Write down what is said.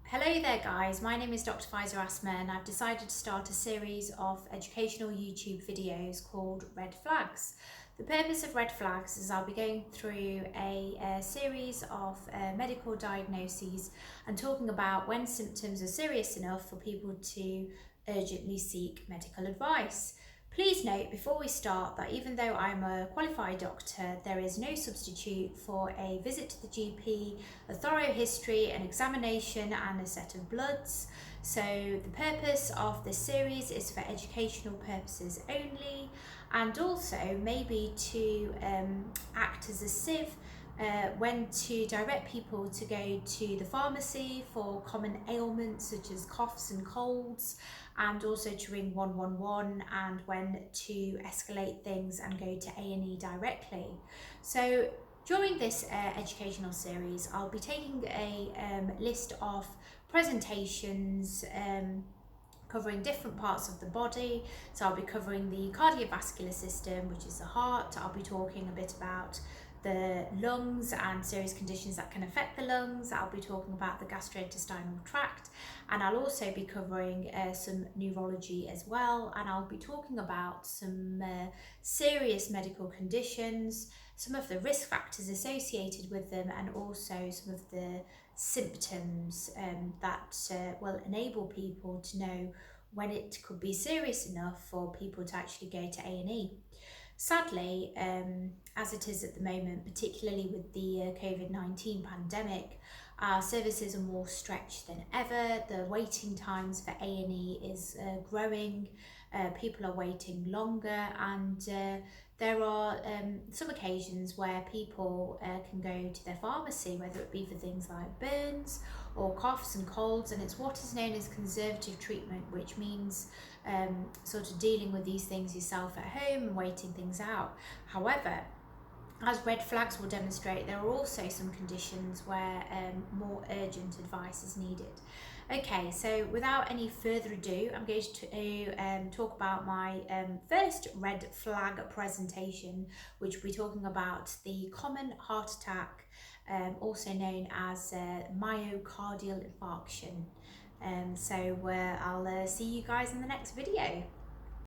Hello there guys, my name is Dr. Faaiza Asma and I've decided to start a series of educational YouTube videos called Red Flags. The purpose of Red Flags is I'll be going through a series of medical diagnoses and talking about when symptoms are serious enough for people to urgently seek medical advice. Please note before we start that even though I'm a qualified doctor, there is no substitute for a visit to the GP, a thorough history, an examination and a set of bloods. So the purpose of this series is for educational purposes only, and also maybe to act as a sieve when to direct people to go to the pharmacy for common ailments such as coughs and colds, and also to ring 111 and when to escalate things and go to A&E directly. So during this educational series, I'll be taking a list of presentations covering different parts of the body. So I'll be covering the cardiovascular system, which is the heart. I'll be talking a bit about the lungs and serious conditions that can affect the lungs. I'll be talking about the gastrointestinal tract, and I'll also be covering some neurology as well, and I'll be talking about some serious medical conditions, some of the risk factors associated with them, and also some of the symptoms that will enable people to know when it could be serious enough for people to actually go to A&E. Sadly, as it is at the moment, particularly with the COVID-19 pandemic, our services are more stretched than ever. The waiting times for A&E is growing. People are waiting longer, and there are some occasions where people can go to their pharmacy, whether it be for things like burns or coughs and colds, and it's what is known as conservative treatment, which means sort of dealing with these things yourself at home and waiting things out. However, as Red Flags will demonstrate, there are also some conditions where more urgent advice is needed. Okay, so without any further ado, I'm going to talk about my first red flag presentation, which will be talking about the common heart attack, also known as myocardial infarction. So I'll see you guys in the next video.